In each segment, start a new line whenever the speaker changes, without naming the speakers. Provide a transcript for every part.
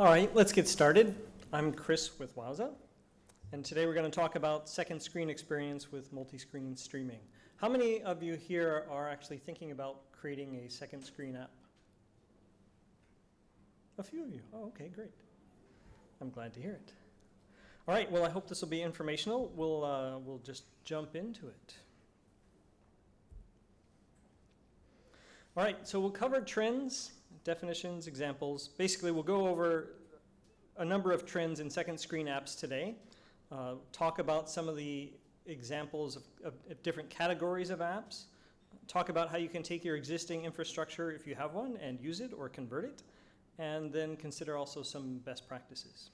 All right, let's get started. I'm Chris with Wowza, and today we're going to talk about second screen experience with multi-screen streaming. How many of you here are actually thinking about creating a second screen app? A few of you. Oh, okay, great. I'm glad to hear it. All right, well, I hope this will be informational. We'll just jump into it. All right, so we'll cover trends, definitions, examples. Basically, we'll go over a number of trends in second screen apps today, talk about some of the examples of different categories of apps, talk about how you can take your existing infrastructure, if you have one, and use it or convert it, and then consider also some best practices.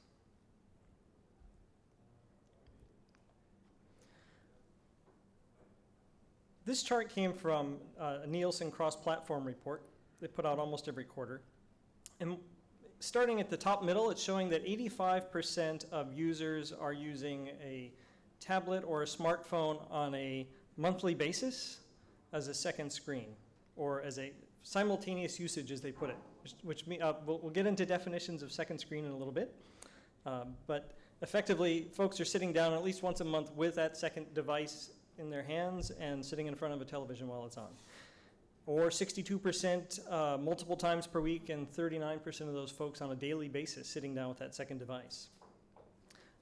This chart came from a Nielsen cross-platform report they put out almost every quarter. And starting at the top middle, it's showing that 85% of users are using a tablet or a smartphone on a monthly basis as a second screen, or as a simultaneous usage, as they put it, which we'll get into definitions of second screen in a little bit. But effectively, folks are sitting down at least once a month with that second device in their hands and sitting in front of a television while it's on. Or 62% multiple times per week, and 39% of those folks on a daily basis sitting down with that second device.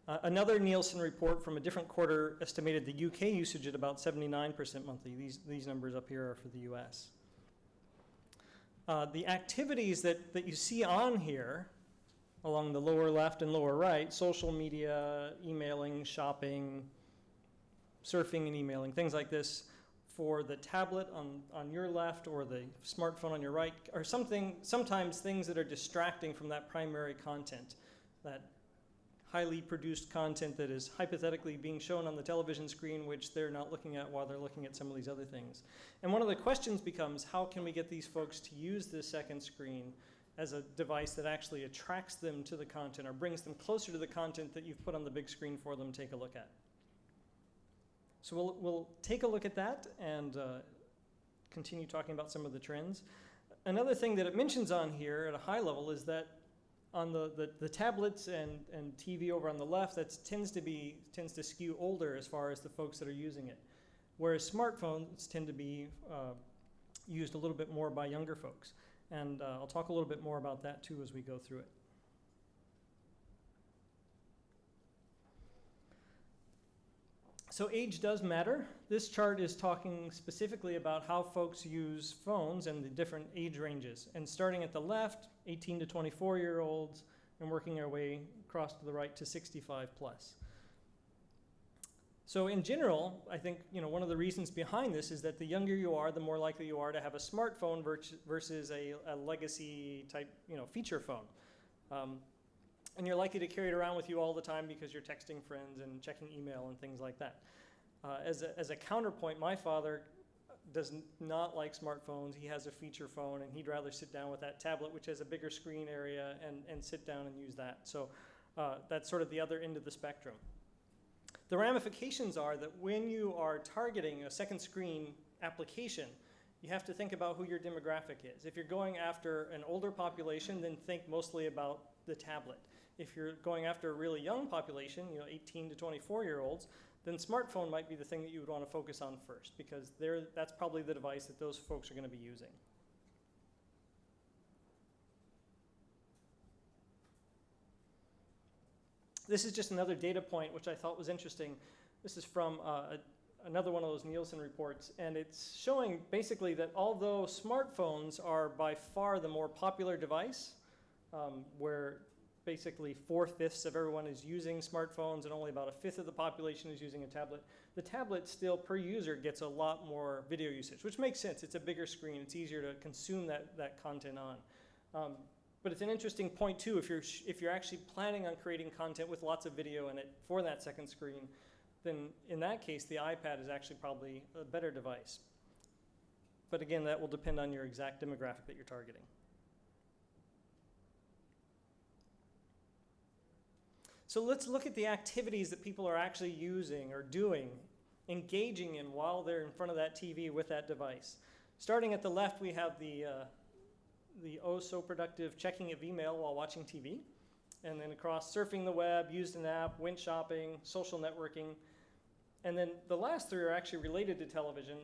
Another Nielsen report from a different quarter estimated the UK usage at about 79% monthly. These numbers up here are for the US. The activities that you see on here along the lower left and lower right, social media, emailing, shopping, surfing and emailing, things like this, for the tablet on your left or the smartphone on your right, are sometimes things that are distracting from that primary content, that highly produced content that is hypothetically being shown on the television screen, which they're not looking at while they're looking at some of these other things. And one of the questions becomes, how can we get these folks to use this second screen as a device that actually attracts them to the content or brings them closer to the content that you've put on the big screen for them to take a look at? So we'll take a look at that and continue talking about some of the trends. Another thing that it mentions on here at a high level is that on the tablets and TV over on the left, that tends to skew older as far as the folks that are using it, whereas smartphones tend to be used a little bit more by younger folks. And I'll talk a little bit more about that too as we go through it. So age does matter. This chart is talking specifically about how folks use phones and the different age ranges. And starting at the left, 18 to 24-year-olds, and working our way across to the right to 65 plus. So in general, I think one of the reasons behind this is that the younger you are, the more likely you are to have a smartphone versus a legacy type feature phone. And you're likely to carry it around with you all the time because you're texting friends and checking email and things like that. As a counterpoint, my father does not like smartphones. He has a feature phone, and he'd rather sit down with that tablet, which has a bigger screen area, and sit down and use that. So that's sort of the other end of the spectrum. The ramifications are that when you are targeting a second screen application, you have to think about who your demographic is. If you're going after an older population, then think mostly about the tablet. If you're going after a really young population, 18 to 24-year-olds, then smartphone might be the thing that you would want to focus on first, because that's probably the device that those folks are going to be using. This is just another data point which I thought was interesting. This is from another one of those Nielsen reports, and it's showing basically that although smartphones are by far the more popular device, where basically 4/5 of everyone is using smartphones and only about 1/5 of the population is using a tablet, the tablet still per user gets a lot more video usage, which makes sense. It's a bigger screen. It's easier to consume that content on. But it's an interesting point too, if you're actually planning on creating content with lots of video in it for that second screen, then in that case, the iPad is actually probably a better device. But again, that will depend on your exact demographic that you're targeting. So let's look at the activities that people are actually using or doing, engaging in while they're in front of that TV with that device. Starting at the left, we have the oh so productive checking of email while watching TV. and then across surfing the web, used an app, went shopping, social networking. And then the last three are actually related to television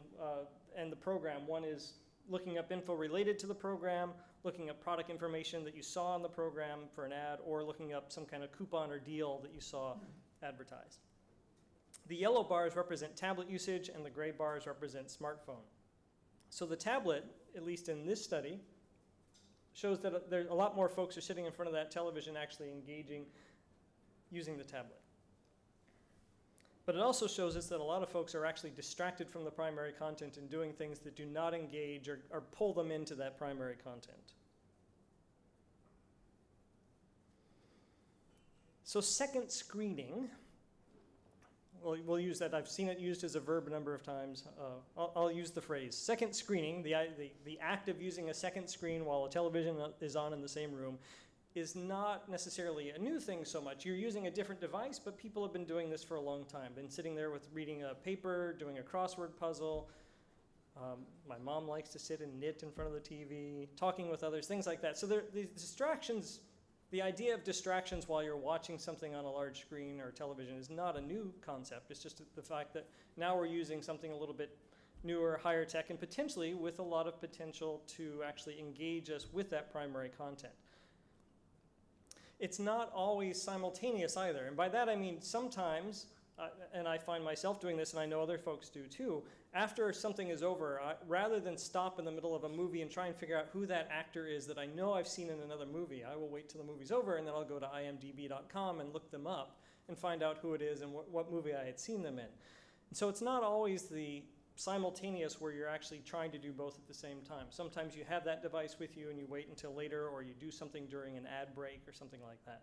and the program. One is looking up info related to the program, looking up product information that you saw on the program for an ad, or looking up some kind of coupon or deal that you saw advertised. The yellow bars represent tablet usage, and the gray bars represent smartphone. So the tablet, at least in this study, shows that a lot more folks are sitting in front of that television actually engaging using the tablet. But it also shows us that a lot of folks are actually distracted from the primary content and doing things that do not engage or pull them into that primary content. So second screening, we'll use that. I've seen it used as a verb a number of times. I'll use the phrase. Second screening, the act of using a second screen while a television is on in the same room, is not necessarily a new thing so much. You're using a different device, but people have been doing this for a long time. Been sitting there with reading a paper, doing a crossword puzzle. My mom likes to sit and knit in front of the TV, talking with others, things like that. So these distractions, the idea of distractions while you're watching something on a large screen or television is not a new concept. It's just the fact that now we're using something a little bit newer, higher tech, and potentially with a lot of potential to actually engage us with that primary content. It's not always simultaneous either. And by that I mean sometimes, and I find myself doing this and I know other folks do too, after something is over, rather than stop in the middle of a movie and try and figure out who that actor is that I know I've seen in another movie, I will wait till the movie's over and then I'll go to imdb.com and look them up and find out who it is and what movie I had seen them in. And so it's not always the simultaneous where you're actually trying to do both at the same time. Sometimes you have that device with you and you wait until later, or you do something during an ad break or something like that.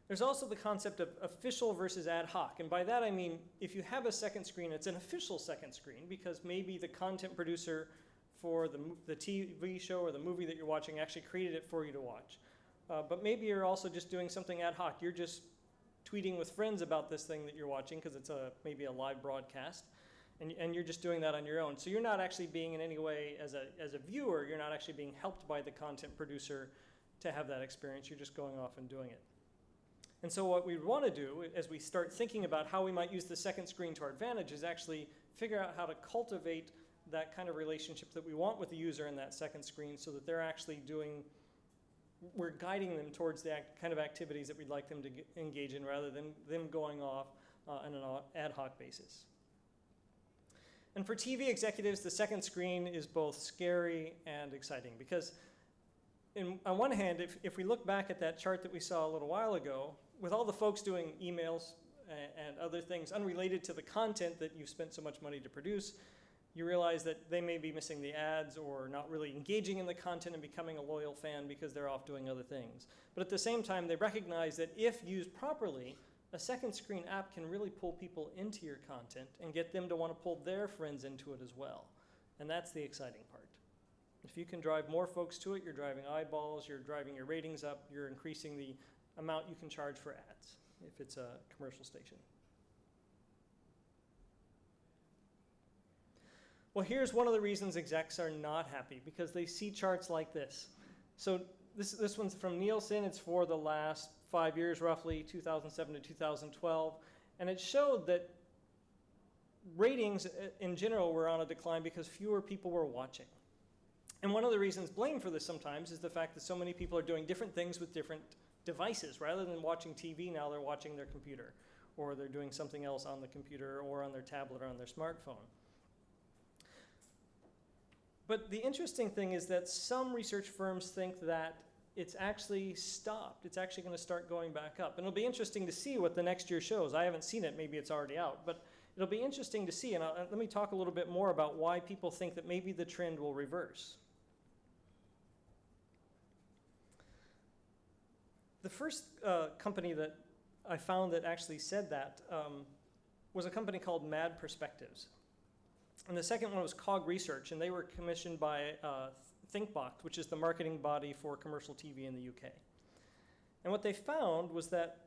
There's also the concept of official versus ad hoc. And by that I mean, if you have a second screen, it's an official second screen because maybe the content producer for the TV show or the movie that you're watching actually created it for you to watch. But maybe you're also just doing something ad hoc. You're just tweeting with friends about this thing that you're watching because it's maybe a live broadcast. And you're just doing that on your own. So you're not actually being in any way, as a viewer, you're not actually being helped by the content producer to have that experience. You're just going off and doing it. And so what we want to do as we start thinking about how we might use the second screen to our advantage is actually figure out how to cultivate that kind of relationship that we want with the user in that second screen so that they're actually we're guiding them towards the kind of activities that we'd like them to engage in rather than them going off on an ad hoc basis. And for TV executives, the second screen is both scary and exciting because on one hand, if we look back at that chart that we saw a little while ago, with all the folks doing emails and other things unrelated to the content that you've spent so much money to produce, you realize that they may be missing the ads or not really engaging in the content and becoming a loyal fan because they're off doing other things. But at the same time, they recognize that if used properly, a second screen app can really pull people into your content and get them to want to pull their friends into it as well. And that's the exciting part. If you can drive more folks to it, you're driving eyeballs, you're driving your ratings up, you're increasing the amount you can charge for ads if it's a commercial station. Well, here's one of the reasons execs are not happy, because they see charts like this. So this one's from Nielsen. It's for the last 5 years, roughly, 2007 to 2012. And it showed that ratings in general were on a decline because fewer people were watching. And one of the reasons blamed for this sometimes is the fact that so many people are doing different things with different devices. Rather than watching TV, now they're watching their computer, or they're doing something else on the computer or on their tablet or on their smartphone. But the interesting thing is that some research firms think that it's actually stopped. It's actually going to start going back up. And it'll be interesting to see what the next year shows. I haven't seen it. Maybe it's already out. But it'll be interesting to see. And let me talk a little bit more about why people think that maybe the trend will reverse. The first company that I found that actually said that was a company called Mad Perspectives. And the second one was Cog Research, and they were commissioned by ThinkBox, which is the marketing body for commercial TV in the UK. And what they found was that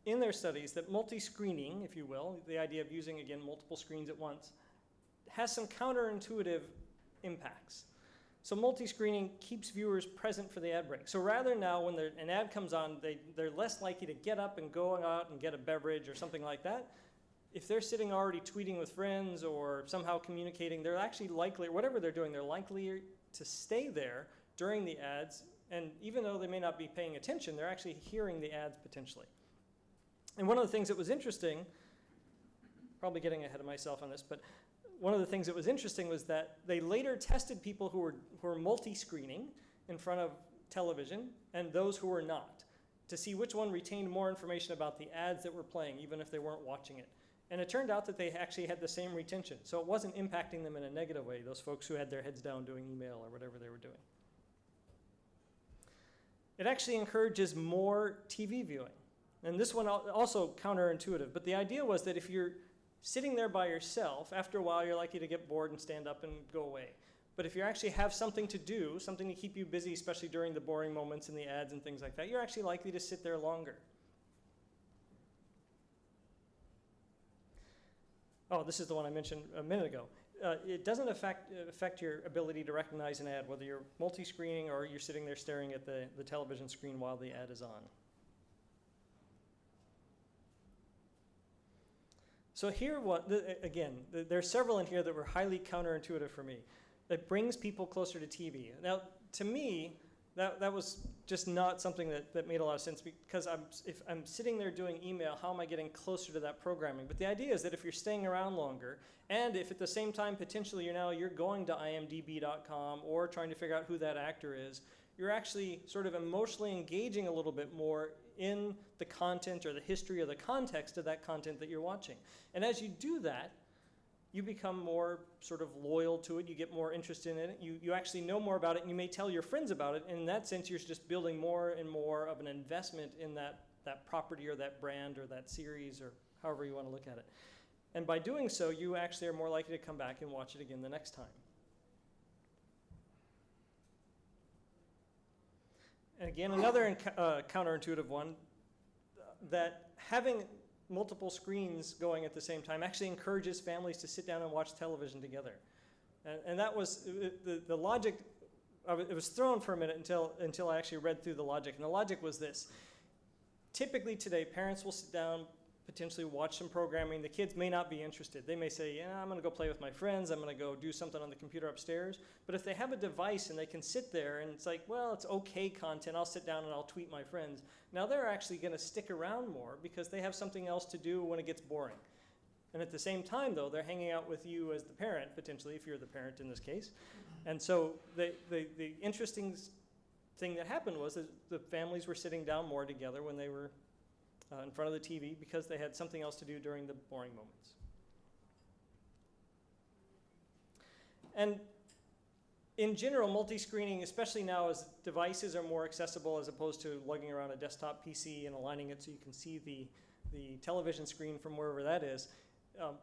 in their studies that multi-screening, if you will, the idea of using, again, multiple screens at once, has some counterintuitive impacts. So multi-screening keeps viewers present for the ad break. So rather now when an ad comes on, they're less likely to get up and go out and get a beverage or something like that. If they're sitting already tweeting with friends or somehow communicating, they're actually likely, whatever they're doing, they're likely to stay there during the ads. And even though they may not be paying attention, they're actually hearing the ads potentially. And one of the things that was interesting, probably getting ahead of myself on this, but one of the things that was interesting was that they later tested people who were multi-screening in front of television and those who were not, to see which one retained more information about the ads that were playing, even if they weren't watching it. And it turned out that they actually had the same retention. So it wasn't impacting them in a negative way, those folks who had their heads down doing email or whatever they were doing. It actually encourages more TV viewing. And this one also counterintuitive, but the idea was that if you're sitting there by yourself, after a while you're likely to get bored and stand up and go away. But if you actually have something to do, something to keep you busy, especially during the boring moments in the ads and things like that, you're actually likely to sit there longer. Oh, this is the one I mentioned a minute ago. It doesn't affect your ability to recognize an ad, whether you're multi-screening or you're sitting there staring at the television screen while the ad is on. So here, there are several in here that were highly counterintuitive for me. It brings people closer to TV. Now, to me, that was just not something that made a lot of sense, because if I'm sitting there doing email, how am I getting closer to that programming? But the idea is that if you're staying around longer, and if at the same time potentially you're going to imdb.com or trying to figure out who that actor is, you're actually sort of emotionally engaging a little bit more in the content or the history or the context of that content that you're watching. And as you do that, you become more sort of loyal to it, you get more interested in it, you actually know more about it, and you may tell your friends about it, and in that sense you're just building more and more of an investment in that property or that brand or that series or however you want to look at it. And by doing so, you actually are more likely to come back and watch it again the next time. And again, another counterintuitive one, that having multiple screens going at the same time actually encourages families to sit down and watch television together. And that was the logic. It was thrown for a minute until I actually read through the logic. And the logic was this. Typically today, parents will sit down, potentially watch some programming. The kids may not be interested. They may say, yeah, I'm going to go play with my friends. I'm going to go do something on the computer upstairs. But if they have a device and they can sit there and it's like, well, it's okay content. I'll sit down and I'll tweet my friends. Now they're actually going to stick around more because they have something else to do when it gets boring. And at the same time, though, they're hanging out with you as the parent, potentially, if you're the parent in this case. And so the interesting thing that happened was that the families were sitting down more together when they were in front of the TV because they had something else to do during the boring moments. And in general, multi-screening, especially now as devices are more accessible as opposed to lugging around a desktop PC and aligning it so you can see the television screen from wherever that is,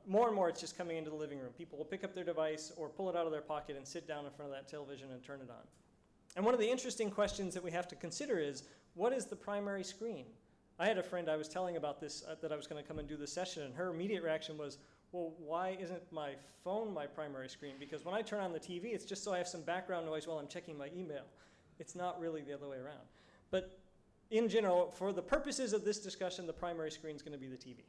more and more it's just coming into the living room. People will pick up their device or pull it out of their pocket and sit down in front of that television and turn it on. And one of the interesting questions that we have to consider is, what is the primary screen? I had a friend I was telling about this, that I was going to come and do this session, and her immediate reaction was, well, why isn't my phone my primary screen? Because when I turn on the TV, it's just so I have some background noise while I'm checking my email. It's not really the other way around. But in general, for the purposes of this discussion, the primary screen is going to be the TV.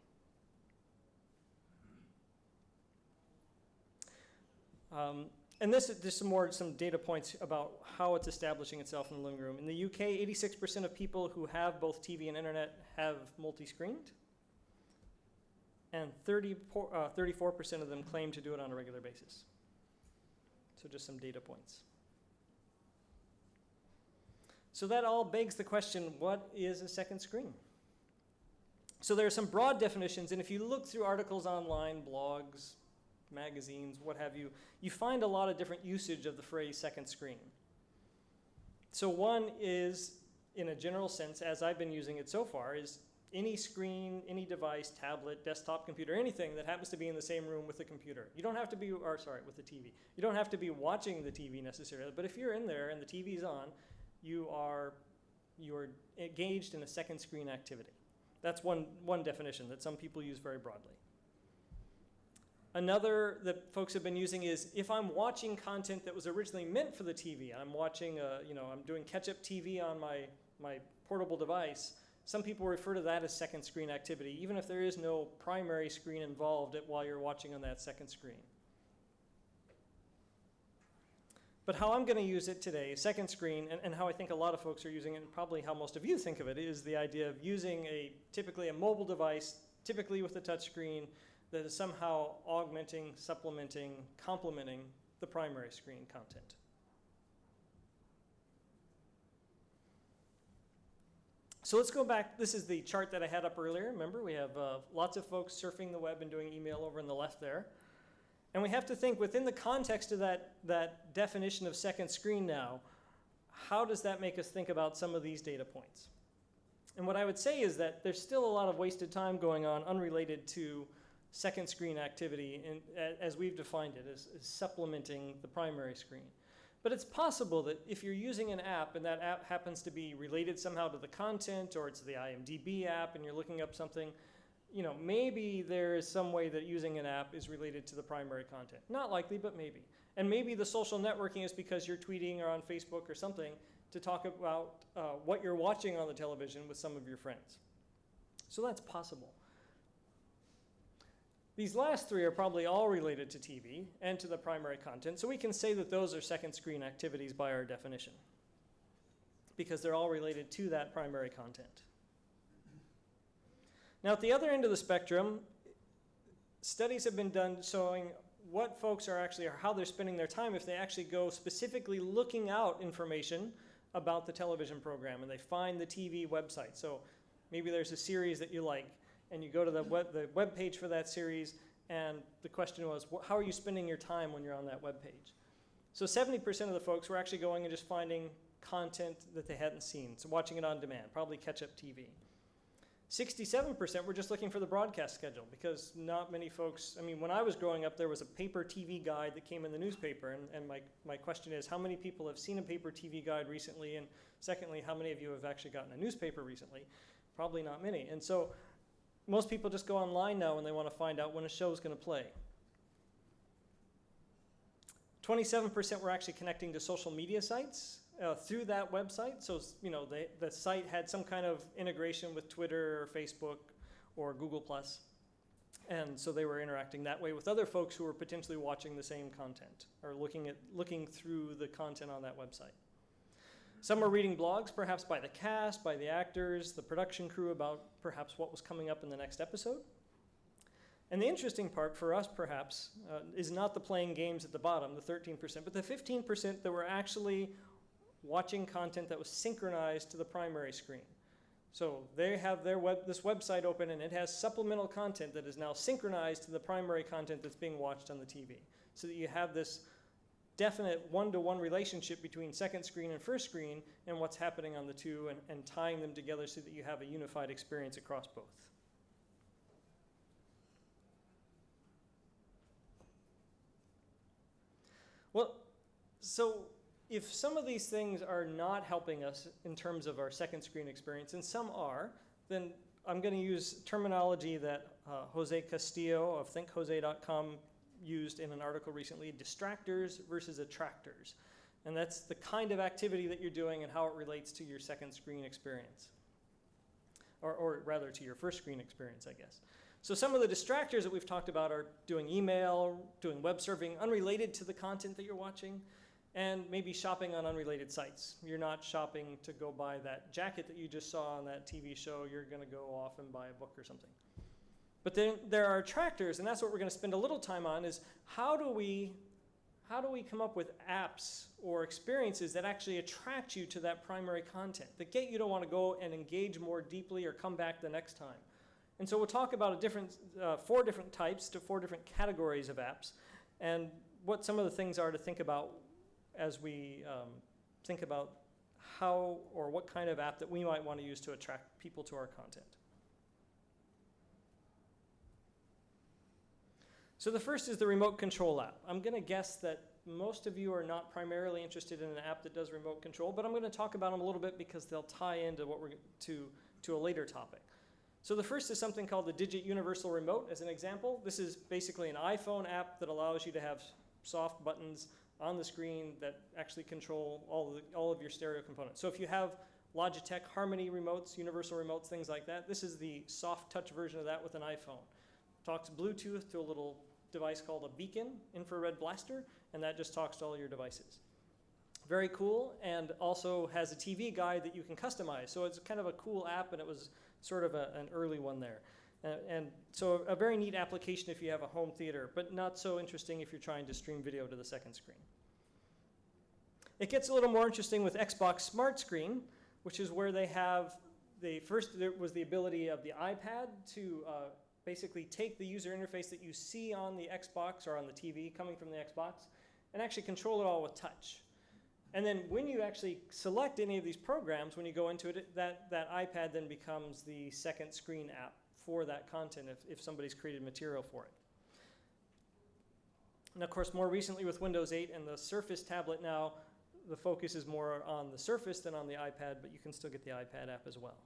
And this is just some data points about how it's establishing itself in the living room. In the UK, 86% of people who have both TV and internet have multi-screened, and 34% of them claim to do it on a regular basis. So just some data points. So that all begs the question, what is a second screen? So there are some broad definitions, and if you look through articles online, blogs, magazines, what have you, you find a lot of different usage of the phrase second screen. So one is, in a general sense, as I've been using it so far, is any screen, any device, tablet, desktop computer, anything that happens to be in the same room with the computer. You don't have to be, with the TV. You don't have to be watching the TV necessarily, but if you're in there and the TV's on, you're engaged in a second screen activity. That's one definition that some people use very broadly. Another that folks have been using is if I'm watching content that was originally meant for the TV, I'm watching, I'm doing catch-up TV on my portable device, some people refer to that as second screen activity, even if there is no primary screen involved while you're watching on that second screen. But how I'm going to use it today, second screen, and how I think a lot of folks are using it, and probably how most of you think of it, is the idea of using typically a mobile device, typically with a touch screen, that is somehow augmenting, supplementing, complementing the primary screen content. So let's go back. This is the chart that I had up earlier. Remember, we have lots of folks surfing the web and doing email over in the left there. And we have to think within the context of that definition of second screen now, how does that make us think about some of these data points? And what I would say is that there's still a lot of wasted time going on unrelated to second screen activity, as we've defined it, as supplementing the primary screen. But it's possible that if you're using an app and that app happens to be related somehow to the content, or it's the IMDb app and you're looking up something, maybe there is some way that using an app is related to the primary content. Not likely, but maybe. And maybe the social networking is because you're tweeting or on Facebook or something to talk about what you're watching on the television with some of your friends. So that's possible. These last three are probably all related to TV and to the primary content, so we can say that those are second screen activities by our definition, because they're all related to that primary content. Now, at the other end of the spectrum, studies have been done showing what folks are actually, or how they're spending their time if they actually go specifically looking out information about the television program and they find the TV website. So maybe there's a series that you like, and you go to the web page for that series, and the question was, how are you spending your time when you're on that web page? So 70% of the folks were actually going and just finding content that they hadn't seen, so watching it on demand, probably catch-up TV. 67% were just looking for the broadcast schedule, because not many folks, when I was growing up, there was a paper TV guide that came in the newspaper, and my question is, how many people have seen a paper TV guide recently, and secondly, how many of you have actually gotten a newspaper recently? Probably not many. And so most people just go online now when they want to find out when a show is going to play. 27% were actually connecting to social media sites through that website. So, the site had some kind of integration with Twitter or Facebook or Google+. And so they were interacting that way with other folks who were potentially watching the same content or looking through the content on that website. Some are reading blogs, perhaps by the cast, by the actors, the production crew, about perhaps what was coming up in the next episode. And the interesting part for us, perhaps, is not the playing games at the bottom, the 13%, but the 15% that were actually watching content that was synchronized to the primary screen. So they have this website open, and it has supplemental content that is now synchronized to the primary content that's being watched on the TV. So that you have this definite one-to-one relationship between second screen and first screen and what's happening on the two, and tying them together so that you have a unified experience across both. Well, so if some of these things are not helping us in terms of our second screen experience, and some are, then I'm going to use terminology that Jose Castillo of thinkjose.com used in an article recently, distractors versus attractors. And that's the kind of activity that you're doing and how it relates to your second screen experience. Or rather to your first screen experience, I guess. So some of the distractors that we've talked about are doing email, doing web surfing unrelated to the content that you're watching, and maybe shopping on unrelated sites. You're not shopping to go buy that jacket that you just saw on that TV show. You're going to go off and buy a book or something. But then there are attractors, and that's what we're going to spend a little time on, is how do we come up with apps or experiences that actually attract you to that primary content, that get you to want to go and engage more deeply or come back the next time. And so we'll talk about four different types to four different categories of apps, and what some of the things are to think about as we think about how or what kind of app that we might want to use to attract people to our content. So the first is the remote control app. I'm going to guess that most of you are not primarily interested in an app that does remote control, but I'm going to talk about them a little bit because they'll tie into what we're to a later topic. So the first is something called the Digit Universal Remote as an example. This is basically an iPhone app that allows you to have soft buttons on the screen that actually control all of your stereo components. So if you have Logitech Harmony remotes, universal remotes, things like that, this is the soft touch version of that with an iPhone. Talks Bluetooth to a little device called a beacon, infrared blaster, and that just talks to all your devices. Very cool, and also has a TV guide that you can customize. So it's kind of a cool app, and it was sort of an early one there. And so a very neat application if you have a home theater, but not so interesting if you're trying to stream video to the second screen. It gets a little more interesting with Xbox Smart Screen, which is where they have first there was the ability of the iPad to basically take the user interface that you see on the Xbox or on the TV coming from the Xbox and actually control it all with touch. And then when you actually select any of these programs, when you go into it, that iPad then becomes the second screen app for that content if somebody's created material for it. And of course, more recently with Windows 8 and the Surface tablet now, the focus is more on the Surface than on the iPad, but you can still get the iPad app as well.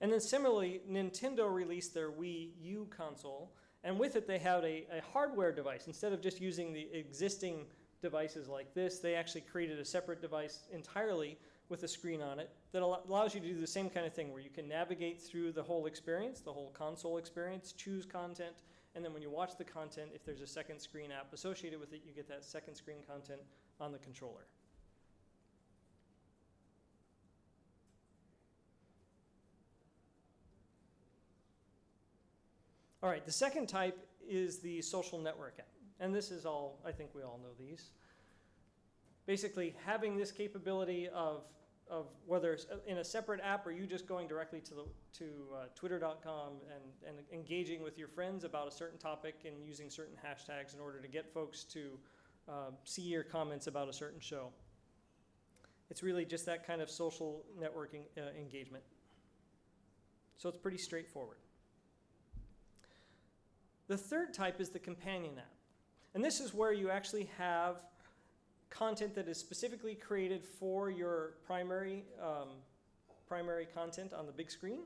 And then similarly, Nintendo released their Wii U console, and with it they had a hardware device. Instead of just using the existing devices like this, they actually created a separate device entirely with a screen on it that allows you to do the same kind of thing where you can navigate through the whole experience, the whole console experience, choose content, and then when you watch the content, if there's a second screen app associated with it, you get that second screen content on the controller. All right, the second type is the social network app. And this is all, I think we all know these. Basically, having this capability of whether it's in a separate app or you just going directly to twitter.com and engaging with your friends about a certain topic and using certain hashtags in order to get folks to see your comments about a certain show. It's really just that kind of social networking engagement. So it's pretty straightforward. The third type is the companion app. And this is where you actually have content that is specifically created for your primary content on the big screen.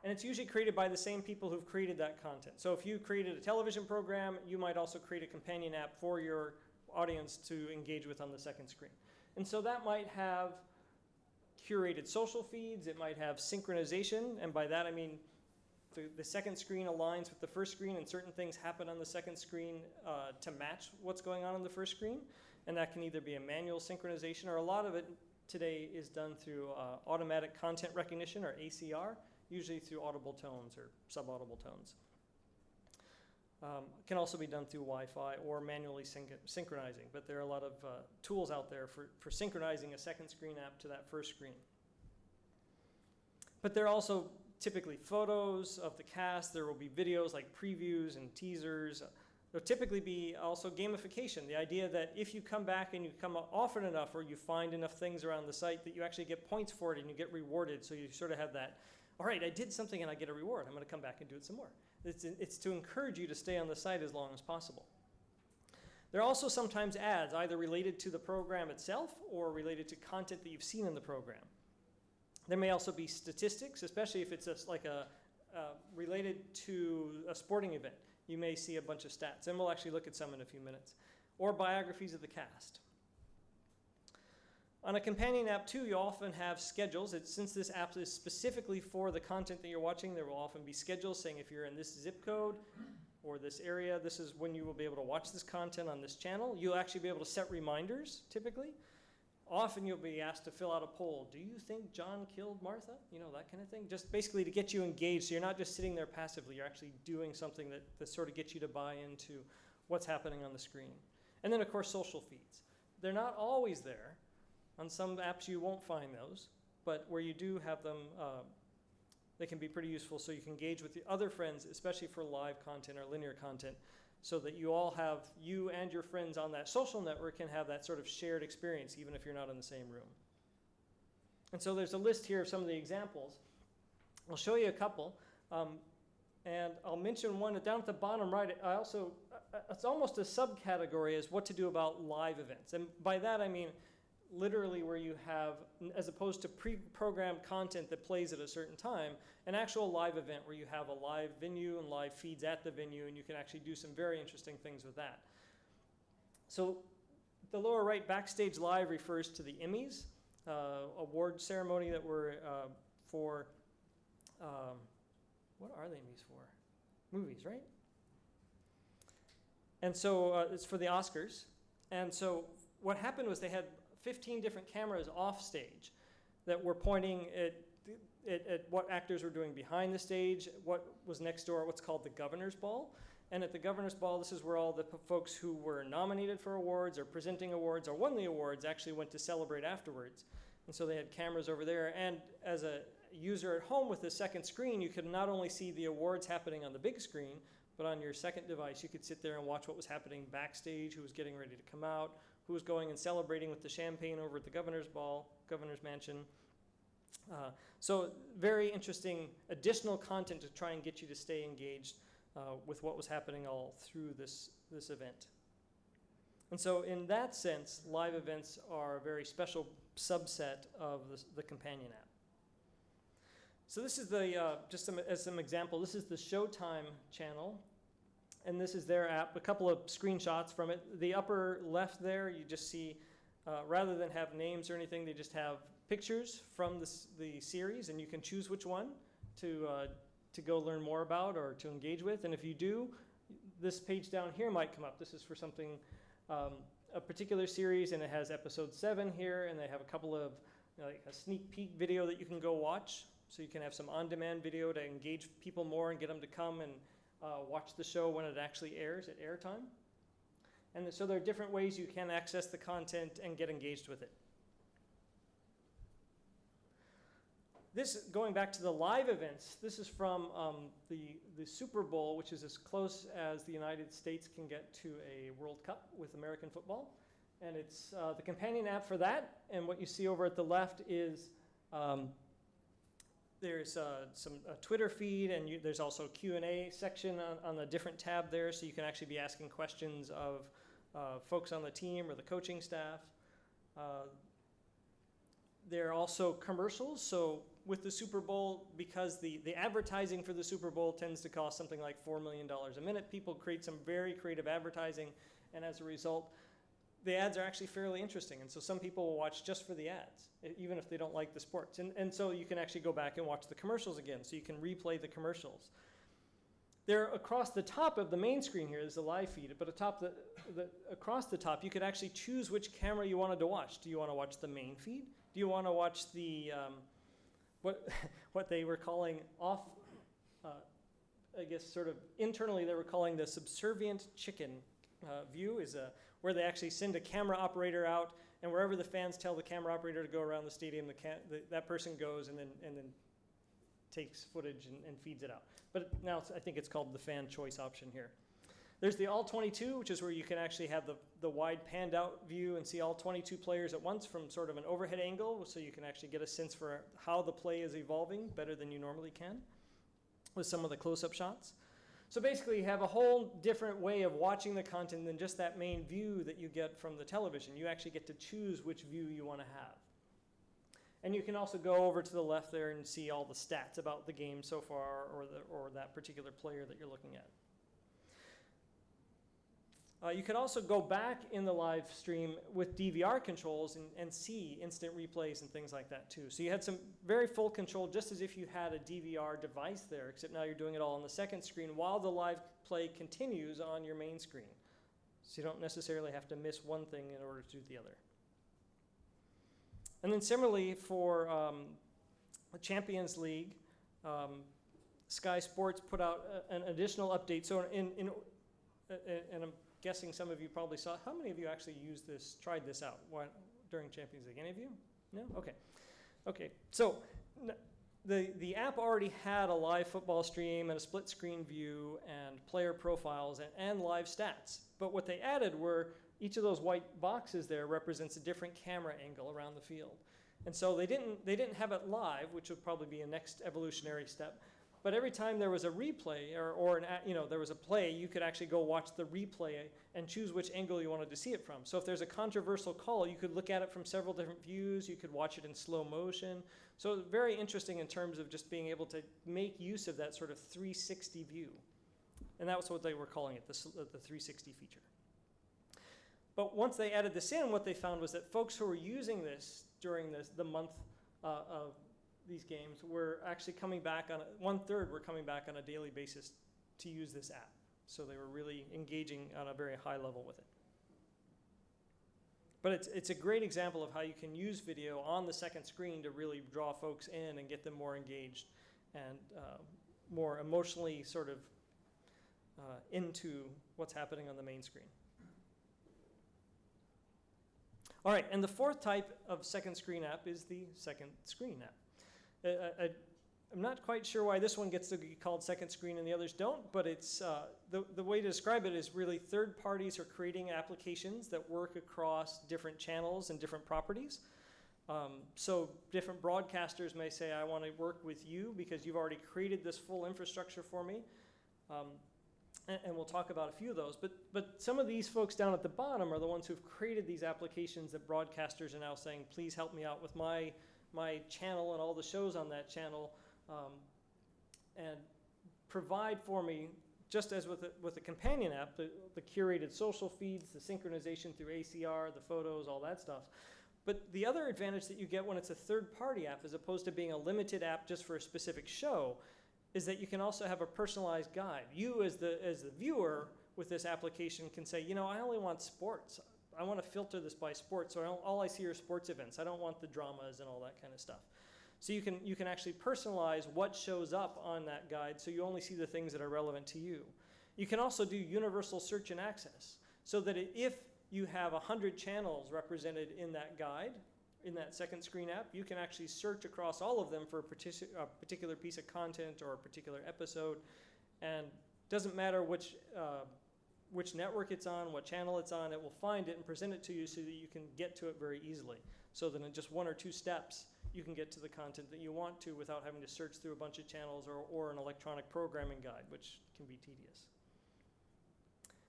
And it's usually created by the same people who've created that content. So if you created a television program, you might also create a companion app for your audience to engage with on the second screen. And so that might have curated social feeds, it might have synchronization, and by that I mean the second screen aligns with the first screen and certain things happen on the second screen to match what's going on the first screen. And that can either be a manual synchronization, or a lot of it today is done through automatic content recognition, or ACR, usually through audible tones or subaudible tones. Can also be done through Wi-Fi or manually synchronizing, but there are a lot of tools out there for synchronizing a second screen app to that first screen. But there are also typically photos of the cast. There will be videos like previews and teasers. There'll typically be also gamification, the idea that if you come back and you come often enough or you find enough things around the site that you actually get points for it and you get rewarded, so you sort of have that, all right, I did something and I get a reward. I'm going to come back and do it some more. It's to encourage you to stay on the site as long as possible. There are also sometimes ads, either related to the program itself or related to content that you've seen in the program. There may also be statistics, especially if it's related to a sporting event. You may see a bunch of stats, and we'll actually look at some in a few minutes. Or biographies of the cast. On a companion app too, you often have schedules. Since this app is specifically for the content that you're watching, there will often be schedules saying if you're in this zip code or this area, this is when you will be able to watch this content on this channel. You'll actually be able to set reminders, typically. Often you'll be asked to fill out a poll. Do you think John killed Martha? You know, that kind of thing. Just basically to get you engaged, so you're not just sitting there passively. You're actually doing something that sort of gets you to buy into what's happening on the screen. And then, of course, social feeds. They're not always there. On some apps you won't find those, but where you do have them, they can be pretty useful, so you can engage with the other friends, especially for live content or linear content, so that you and your friends on that social network can have that sort of shared experience, even if you're not in the same room. And so there's a list here of some of the examples. I'll show you a couple, and I'll mention one down at the bottom right. It's almost a subcategory as what to do about live events. And by that I mean, literally where you have, as opposed to pre-programmed content that plays at a certain time, an actual live event where you have a live venue and live feeds at the venue, and you can actually do some very interesting things with that. So the lower right, Backstage Live, refers to the Emmys, award ceremony that were for, what are the Emmys for? Movies, right? And so it's for the Oscars. And so what happened was they had 15 different cameras off stage that were pointing at what actors were doing behind the stage, what was next door, what's called the Governor's Ball. And at the Governor's Ball, this is where all the folks who were nominated for awards or presenting awards or won the awards actually went to celebrate afterwards. And so they had cameras over there. And as a user at home with the second screen, you could not only see the awards happening on the big screen, but on your second device, you could sit there and watch what was happening backstage, who was getting ready to come out, who was going and celebrating with the champagne over at the Governor's Ball, Governor's Mansion. So very interesting additional content to try and get you to stay engaged with what was happening all through this event. And so in that sense, live events are a very special subset of the companion app. So this is the, as some example, this is the Showtime channel, and this is their app, a couple of screenshots from it. The upper left there, you just see, rather than have names or anything, they just have pictures from the series, and you can choose which one to go learn more about or to engage with. And if you do, this page down here might come up. This is for something, a particular series, and it has episode 7 here, and they have a couple of, like a sneak peek video that you can go watch. So you can have some on-demand video to engage people more and get them to come and watch the show when it actually airs at airtime. And so there are different ways you can access the content and get engaged with it. This, going back to the live events, this is from the Super Bowl, which is as close as the United States can get to a World Cup with American football. And it's the companion app for that. And what you see over at the left is there's some Twitter feed, and there's also a Q&A section on a different tab there, so you can actually be asking questions of folks on the team or the coaching staff. There are also commercials. So with the Super Bowl, because the advertising for the Super Bowl tends to cost something like $4 million a minute, people create some very creative advertising, and as a result, the ads are actually fairly interesting. And so some people will watch just for the ads, even if they don't like the sports. And so you can actually go back and watch the commercials again, so you can replay the commercials. They're across the top of the main screen here is the live feed, but across the top, you could actually choose which camera you wanted to watch. Do you want to watch the main feed? Do you want to watch the, what they were calling off, I guess sort of internally they were calling the subservient chicken view, is where they actually send a camera operator out, and wherever the fans tell the camera operator to go around the stadium, that person goes and then takes footage and feeds it out. But now I think it's called the fan choice option here. There's the all 22, which is where you can actually have the wide panned out view and see all 22 players at once from sort of an overhead angle, so you can actually get a sense for how the play is evolving better than you normally can with some of the close-up shots. So basically you have a whole different way of watching the content than just that main view that you get from the television. You actually get to choose which view you want to have. And you can also go over to the left there and see all the stats about the game so far, or that particular player that you're looking at. You could also go back in the live stream with DVR controls and see instant replays and things like that too. So you had some very full control, just as if you had a DVR device there, except now you're doing it all on the second screen while the live play continues on your main screen. So you don't necessarily have to miss one thing in order to do the other. And then similarly for the Champions League, Sky Sports put out an additional update. So and I'm guessing some of you probably saw. How many of you actually used this, tried this out during Champions League? Any of you? No? Okay. Okay. So the app already had a live football stream and a split screen view and player profiles and live stats. But what they added were each of those white boxes there represents a different camera angle around the field. And so they didn't have it live, which would probably be a next evolutionary step. But every time there was a replay there was a play, you could actually go watch the replay and choose which angle you wanted to see it from. So if there's a controversial call, you could look at it from several different views. You could watch it in slow motion. So very interesting in terms of just being able to make use of that sort of 360 view. And that was what they were calling it, the 360 feature. But once they added this in, what they found was that folks who were using this during the month of these games were actually coming back on, 1/3 were coming back on a daily basis to use this app. So they were really engaging on a very high level with it. But it's a great example of how you can use video on the second screen to really draw folks in and get them more engaged and more emotionally sort of into what's happening on the main screen. All right, and the fourth type of second screen app is the second screen app. I'm not quite sure why this one gets to be called second screen and the others don't, but it's the way to describe it is really third parties are creating applications that work across different channels and different properties. So different broadcasters may say, I want to work with you because you've already created this full infrastructure for me. And we'll talk about a few of those. But some of these folks down at the bottom are the ones who've created these applications that broadcasters are now saying, please help me out with my channel and all the shows on that channel, and provide for me, just as with the companion app, the curated social feeds, the synchronization through ACR, the photos, all that stuff. But the other advantage that you get when it's a third-party app, as opposed to being a limited app just for a specific show, is that you can also have a personalized guide. You, as the viewer with this application, can say, I only want sports. I want to filter this by sports, so all I see are sports events. I don't want the dramas and all that kind of stuff. So you can actually personalize what shows up on that guide, so you only see the things that are relevant to you. You can also do universal search and access, so that if you have 100 channels represented in that guide, in that second screen app, you can actually search across all of them for a particular piece of content or a particular episode, and doesn't matter which network it's on, what channel it's on, it will find it and present it to you so that you can get to it very easily. So that in just 1 or 2 steps, you can get to the content that you want to without having to search through a bunch of channels or an electronic programming guide, which can be tedious.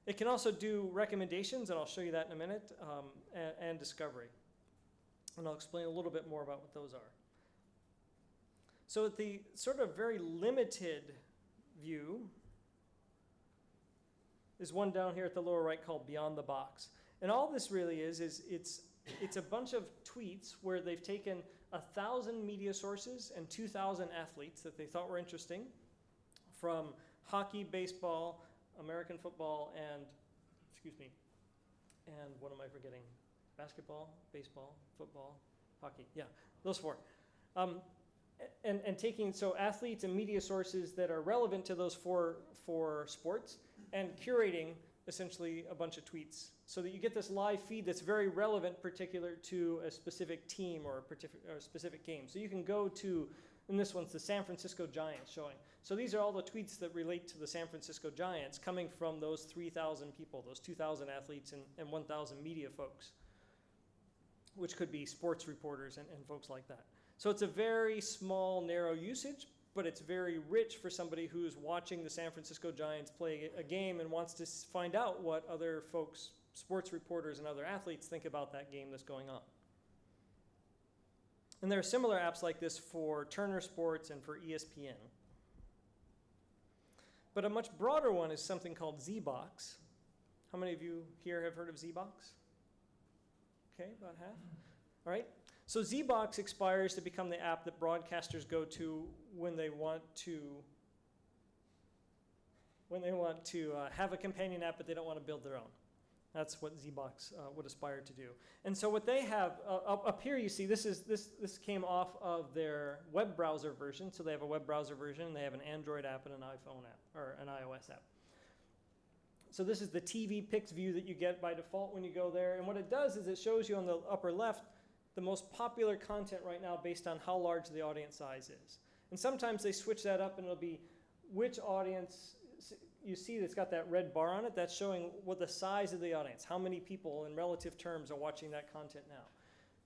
It can also do recommendations, and I'll show you that in a minute, and discovery. And I'll explain a little bit more about what those are. So at the sort of very limited view is one down here at the lower right called Beyond the Box. And all this really is it's a bunch of tweets where they've taken 1,000 media sources and 2,000 athletes that they thought were interesting from hockey, baseball, American football, and what am I forgetting? Basketball, baseball, football, hockey. Yeah, those 4. And taking athletes and media sources that are relevant to those four sports and curating essentially a bunch of tweets so that you get this live feed that's very relevant particular to a specific team or a specific game. So you can go to, and this one's the San Francisco Giants showing. So these are all the tweets that relate to the San Francisco Giants coming from those 3,000 people, those 2,000 athletes and 1,000 media folks, which could be sports reporters and folks like that. So it's a very small, narrow usage, but it's very rich for somebody who's watching the San Francisco Giants play a game and wants to find out what other folks, sports reporters and other athletes, think about that game that's going on. And there are similar apps like this for Turner Sports and for ESPN. But a much broader one is something called ZBox. How many of you here have heard of ZBox? Okay, about half. All right. So ZBox expires to become the app that broadcasters go to when they want to have a companion app, but they don't want to build their own. That's what ZBox would aspire to do. And so what they have up here, you see, this came off of their web browser version. So they have a web browser version, and they have an Android app and an iPhone app or an iOS app. So this is the TV Pix view that you get by default when you go there. And what it does is it shows you on the upper left the most popular content right now based on how large the audience size is. And sometimes they switch that up and it'll be which audience you see that's got that red bar on it. That's showing what the size of the audience, how many people in relative terms are watching that content now.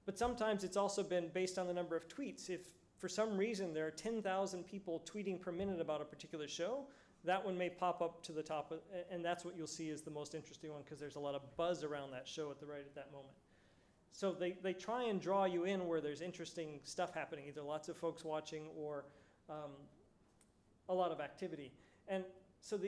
But sometimes it's also been based on the number of tweets. If for some reason there are 10,000 people tweeting per minute about a particular show, that one may pop up to the top, and that's what you'll see is the most interesting one because there's a lot of buzz around that show at that moment. So they try and draw you in where there's interesting stuff happening, either lots of folks watching or a lot of activity. And so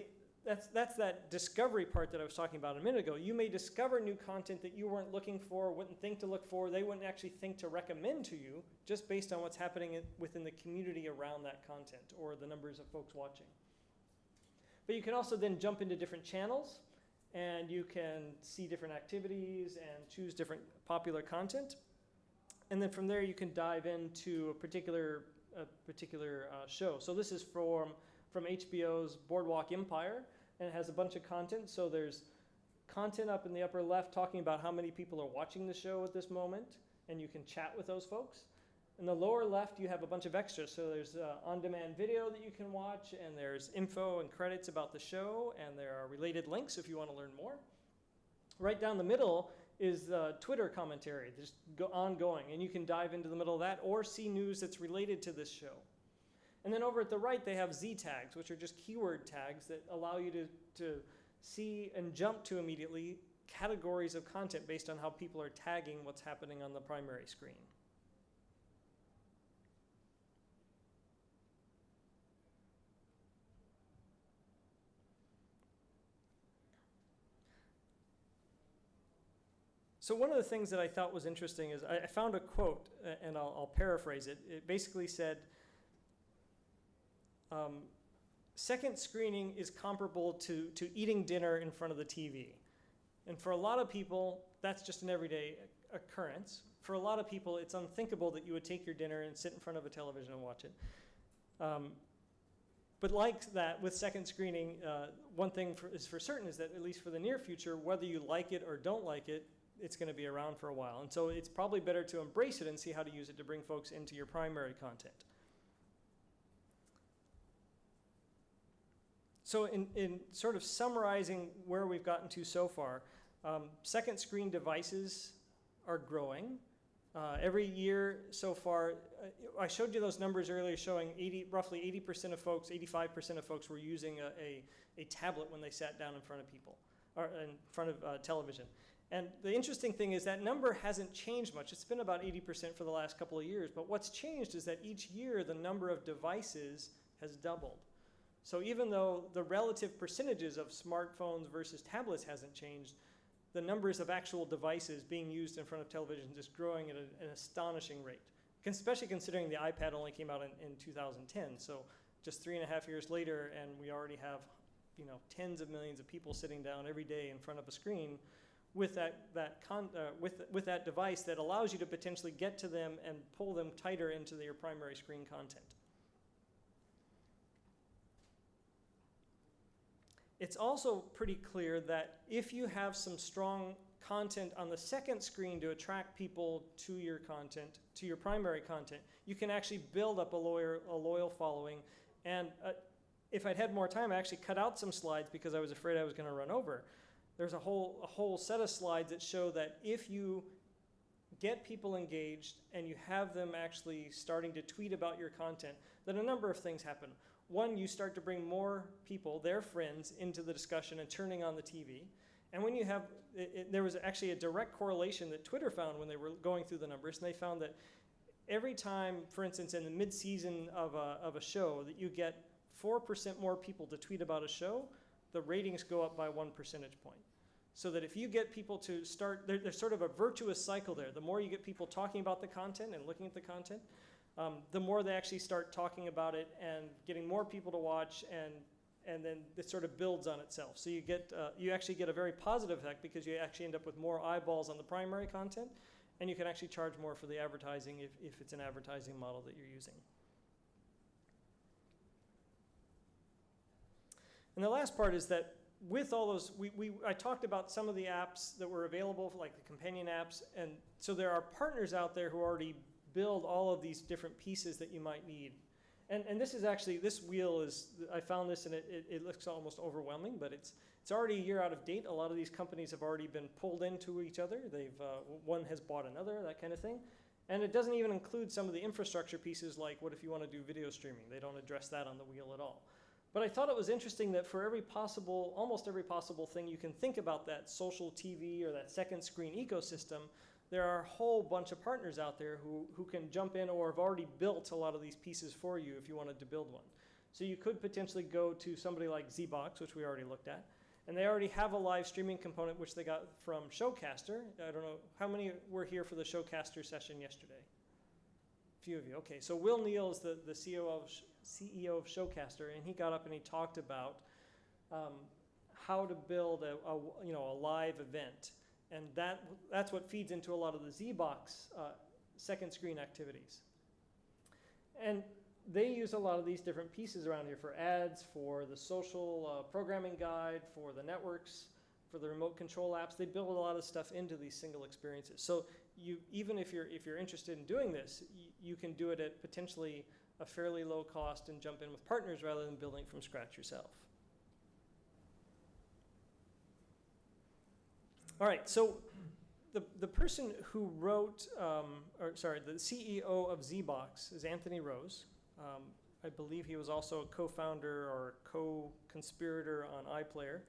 that's that discovery part that I was talking about a minute ago. You may discover new content that you weren't looking for, wouldn't think to look for, they wouldn't actually think to recommend to you just based on what's happening within the community around that content or the numbers of folks watching. But you can also then jump into different channels and you can see different activities and choose different popular content. And then from there you can dive into a particular show. So this is from HBO's Boardwalk Empire, and it has a bunch of content. So there's content up in the upper left talking about how many people are watching the show at this moment, and you can chat with those folks. In the lower left, you have a bunch of extras. So there's on-demand video that you can watch, and there's info and credits about the show, and there are related links if you want to learn more. Right down the middle is Twitter commentary, just ongoing, and you can dive into the middle of that or see news that's related to this show. And then over at the right, they have Z tags, which are just keyword tags that allow you to see and jump to immediately categories of content based on how people are tagging what's happening on the primary screen. So one of the things that I thought was interesting is I found a quote, and I'll paraphrase it. It basically said, second screening is comparable to eating dinner in front of the TV. And for a lot of people, that's just an everyday occurrence. For a lot of people, it's unthinkable that you would take your dinner and sit in front of a television and watch it. But like that, with second screening, one thing is for certain is that at least for the near future, whether you like it or don't like it, it's going to be around for a while. And so it's probably better to embrace it and see how to use it to bring folks into your primary content. So in sort of summarizing where we've gotten to so far, second screen devices are growing. Every year so far, I showed you those numbers earlier showing roughly 80% of folks, 85% of folks were using a tablet when they sat down in front of people, or in front of television. And the interesting thing is that number hasn't changed much. It's been about 80% for the last couple of years. But what's changed is that each year the number of devices has doubled. So even though the relative percentages of smartphones versus tablets hasn't changed, the numbers of actual devices being used in front of televisions is growing at an astonishing rate, especially considering the iPad only came out in 2010. So just 3.5 years later, and we already have tens of millions of people sitting down every day in front of a screen with that device that allows you to potentially get to them and pull them tighter into your primary screen content. It's also pretty clear that if you have some strong content on the second screen to attract people to your content, to your primary content, you can actually build up a loyal following. And if I'd had more time, I actually cut out some slides because I was afraid I was going to run over. There's a whole set of slides that show that if you get people engaged and you have them actually starting to tweet about your content, then a number of things happen. One, you start to bring more people, their friends, into the discussion and turning on the TV. And when you have, there was actually a direct correlation that Twitter found when they were going through the numbers, and they found that every time, for instance, in the mid-season of a show, that you get 4% more people to tweet about a show, the ratings go up by 1 percentage point. So that if you get people to start, there's sort of a virtuous cycle there. The more you get people talking about the content and looking at the content, the more they actually start talking about it and getting more people to watch, and then it sort of builds on itself. So you actually get a very positive effect because you actually end up with more eyeballs on the primary content, and you can actually charge more for the advertising if it's an advertising model that you're using. And the last part is that with all those, I talked about some of the apps that were available, like the companion apps, and so there are partners out there who already build all of these different pieces that you might need. And this is actually, this wheel is, I found this and it looks almost overwhelming, but it's already a year out of date. A lot of these companies have already been pulled into each other. One has bought another, that kind of thing. And it doesn't even include some of the infrastructure pieces like what if you want to do video streaming? They don't address that on the wheel at all. But I thought it was interesting that for almost every possible thing you can think about that social TV or that second screen ecosystem, there are a whole bunch of partners out there who can jump in or have already built a lot of these pieces for you if you wanted to build one. So you could potentially go to somebody like ZBox, which we already looked at, and they already have a live streaming component which they got from Showcaster. I don't know, how many were here for the Showcaster session yesterday? A few of you, okay. So Will Neal is the CEO of Showcaster, and he got up and he talked about how to build a live event. And that's what feeds into a lot of the ZBox second screen activities. And they use a lot of these different pieces around here for ads, for the social programming guide, for the networks, for the remote control apps. They build a lot of stuff into these single experiences. So even if you're interested in doing this, you can do it at potentially a fairly low cost and jump in with partners rather than building from scratch yourself. All right, so the person who wrote, the CEO of ZBox is Anthony Rose. I believe he was also a co-founder or co-conspirator on iPlayer.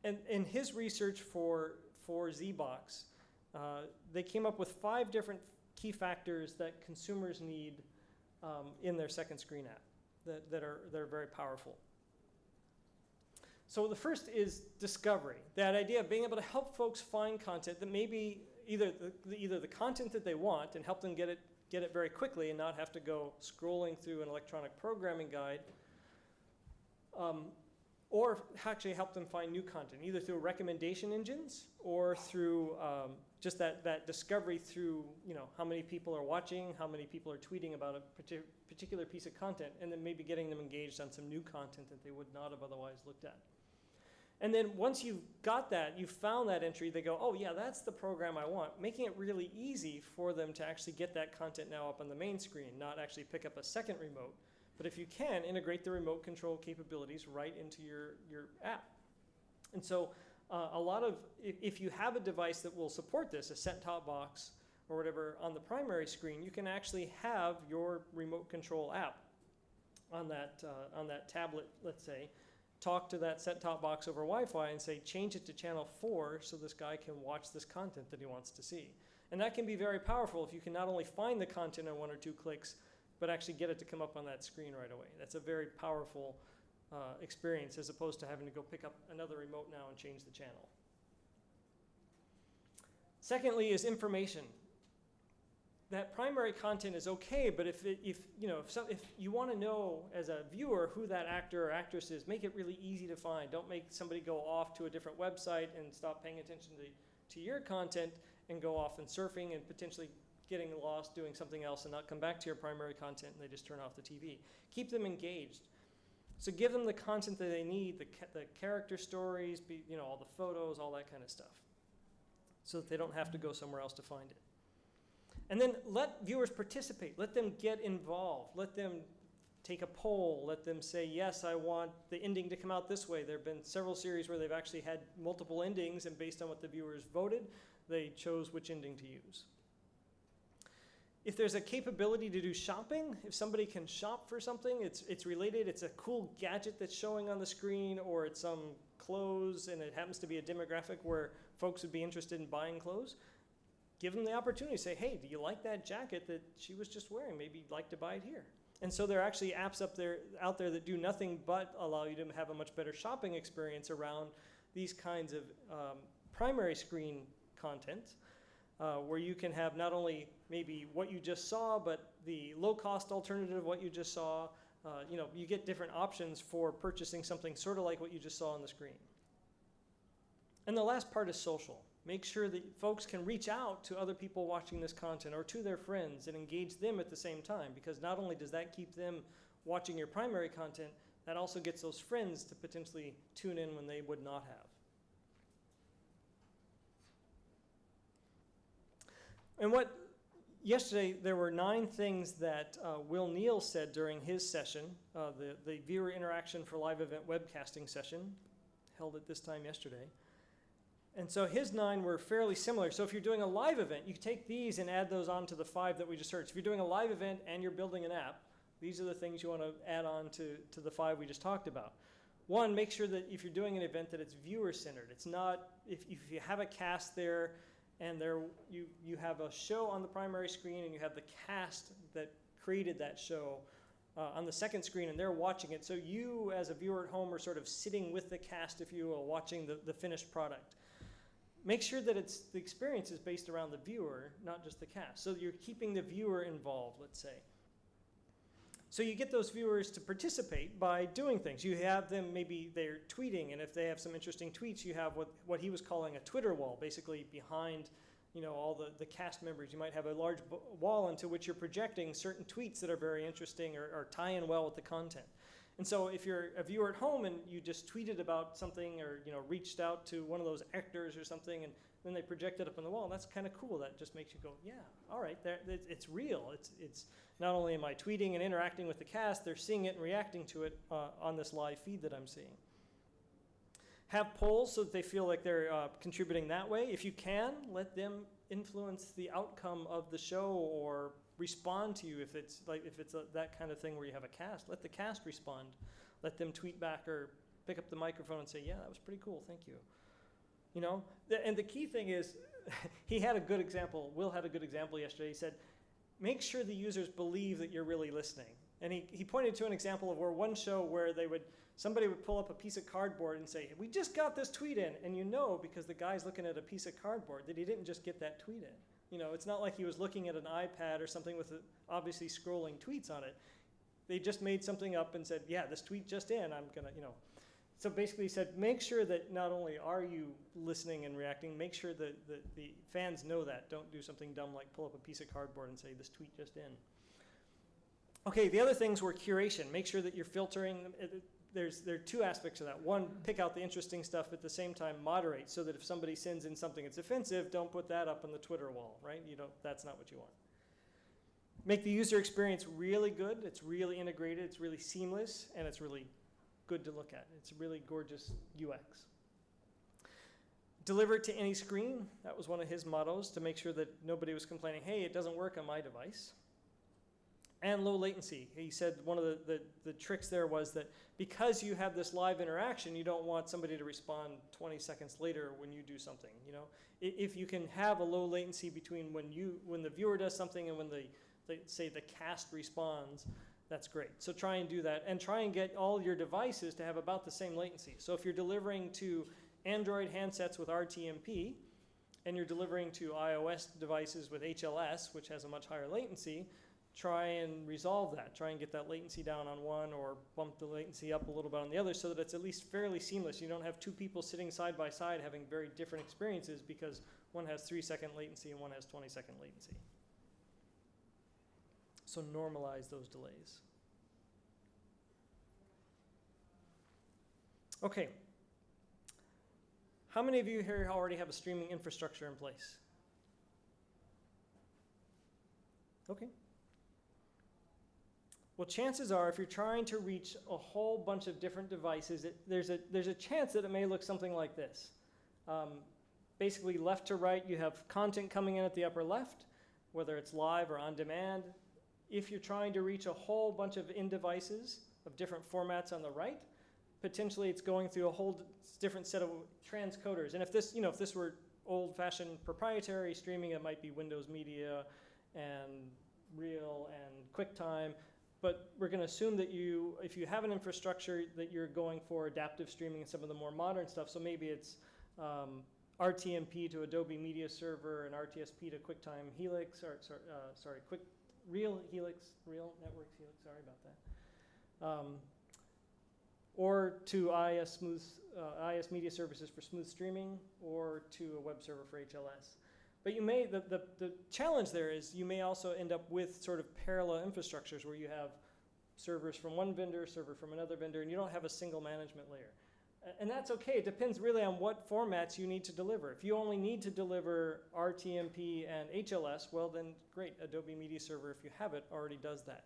And in his research for ZBox, they came up with 5 different key factors that consumers need in their second screen app that are very powerful. So the first is discovery. That idea of being able to help folks find content that maybe either the content that they want and help them get it very quickly and not have to go scrolling through an electronic programming guide, or actually help them find new content, either through recommendation engines or through just that discovery through how many people are watching, how many people are tweeting about a particular piece of content, and then maybe getting them engaged on some new content that they would not have otherwise looked at. And then once you've got that, you've found that entry, they go, oh yeah, that's the program I want, making it really easy for them to actually get that content now up on the main screen, not actually pick up a second remote. But if you can, integrate the remote control capabilities right into your app. And so if you have a device that will support this, a set-top box or whatever on the primary screen, you can actually have your remote control app on that tablet, let's say, talk to that set-top box over Wi-Fi and say, change it to channel 4 so this guy can watch this content that he wants to see. And that can be very powerful if you can not only find the content in 1 or 2 clicks, but actually get it to come up on that screen right away. That's a very powerful experience as opposed to having to go pick up another remote now and change the channel. Secondly is information. That primary content is okay, but if you want to know as a viewer who that actor or actress is, make it really easy to find. Don't make somebody go off to a different website and stop paying attention to your content and go off and surfing and potentially getting lost doing something else and not come back to your primary content and they just turn off the TV. Keep them engaged. So give them the content that they need, the character stories, all the photos, all that kind of stuff, so that they don't have to go somewhere else to find it. And then let viewers participate. Let them get involved. Let them take a poll. Let them say, yes, I want the ending to come out this way. There have been several series where they've actually had multiple endings, and based on what the viewers voted, they chose which ending to use. If there's a capability to do shopping, if somebody can shop for something, it's related, it's a cool gadget that's showing on the screen, or it's some clothes, and it happens to be a demographic where folks would be interested in buying clothes, give them the opportunity to say, hey, do you like that jacket that she was just wearing? Maybe you'd like to buy it here. And so there are actually apps out there that do nothing but allow you to have a much better shopping experience around these kinds of primary screen content, where you can have not only maybe what you just saw, but the low-cost alternative of what you just saw. You get different options for purchasing something sort of like what you just saw on the screen. And the last part is social. Make sure that folks can reach out to other people watching this content or to their friends and engage them at the same time, because not only does that keep them watching your primary content, that also gets those friends to potentially tune in when they would not have. And yesterday there were 9 things that Will Neal said during his session, the viewer interaction for live event webcasting session, held at this time yesterday. And so his 9 were fairly similar. So if you're doing a live event, you can take these and add those on to the 5 that we just heard. So if you're doing a live event and you're building an app, these are the things you want to add on to the 5 we just talked about. One, make sure that if you're doing an event that it's viewer-centered. It's not, if you have a cast there and you have a show on the primary screen and you have the cast that created that show on the second screen and they're watching it. So you as a viewer at home are sort of sitting with the cast, if you will, watching the finished product. Make sure that the experience is based around the viewer, not just the cast. So you're keeping the viewer involved, let's say. So you get those viewers to participate by doing things. You have them, maybe they're tweeting, and if they have some interesting tweets, you have what he was calling a Twitter wall, basically behind all the cast members. You might have a large wall into which you're projecting certain tweets that are very interesting or tie in well with the content. And so if you're a viewer at home and you just tweeted about something or reached out to one of those actors or something and then they project it up on the wall, that's kind of cool. That just makes you go, yeah, all right, it's real. It's not only am I tweeting and interacting with the cast, they're seeing it and reacting to it on this live feed that I'm seeing. Have polls so that they feel like they're contributing that way. If you can, let them influence the outcome of the show or respond to you if it's that kind of thing where you have a cast. Let the cast respond. Let them tweet back or pick up the microphone and say, yeah, that was pretty cool, thank you. And the key thing is, he had a good example, Will had a good example yesterday. He said, make sure the users believe that you're really listening. And he pointed to an example of one show where somebody would pull up a piece of cardboard and say, we just got this tweet in. And because the guy's looking at a piece of cardboard, that he didn't just get that tweet in. It's not like he was looking at an iPad or something with obviously scrolling tweets on it. They just made something up and said, yeah, this tweet just in, I'm going to, So basically he said, make sure that not only are you listening and reacting, make sure that the fans know that. Don't do something dumb like pull up a piece of cardboard and say, this tweet just in. Okay, the other things were curation. Make sure that you're filtering. There are 2 aspects of that. One, pick out the interesting stuff, but at the same time moderate so that if somebody sends in something that's offensive, don't put that up on the Twitter wall, right? That's not what you want. Make the user experience really good. It's really integrated. It's really seamless, and it's really good to look at. It's a really gorgeous UX. Deliver it to any screen. That was one of his mottos, to make sure that nobody was complaining, hey, it doesn't work on my device. And low latency. He said one of the tricks there was that because you have this live interaction, you don't want somebody to respond 20 seconds later when you do something. If you can have a low latency between when the viewer does something and when say the cast responds, that's great. So try and do that, and try and get all your devices to have about the same latency. So if you're delivering to Android handsets with RTMP, and you're delivering to iOS devices with HLS, which has a much higher latency, try and resolve that. Try and get that latency down on one or bump the latency up a little bit on the other so that it's at least fairly seamless. You don't have 2 people sitting side by side having very different experiences because one has 3-second latency and one has 20-second latency. So normalize those delays. Okay. How many of you here already have a streaming infrastructure in place? Okay. Well, chances are, if you're trying to reach a whole bunch of different devices, there's a chance that it may look something like this. Basically, left to right, you have content coming in at the upper left, whether it's live or on demand. If you're trying to reach a whole bunch of in-devices of different formats on the right, potentially it's going through a whole different set of transcoders. And if this were old-fashioned proprietary streaming, it might be Windows Media and Real and QuickTime. But we're going to assume that if you have an infrastructure, that you're going for adaptive streaming and some of the more modern stuff. So maybe it's RTMP to Adobe Media Server and RTSP to QuickTime Helix, Real Networks Helix, sorry about that. Or to IS Media Services for smooth streaming, or to a web server for HLS. But the challenge there is you may also end up with sort of parallel infrastructures where you have servers from one vendor, server from another vendor, and you don't have a single management layer. And that's okay. It depends really on what formats you need to deliver. If you only need to deliver RTMP and HLS, well then great, Adobe Media Server, if you have it, already does that.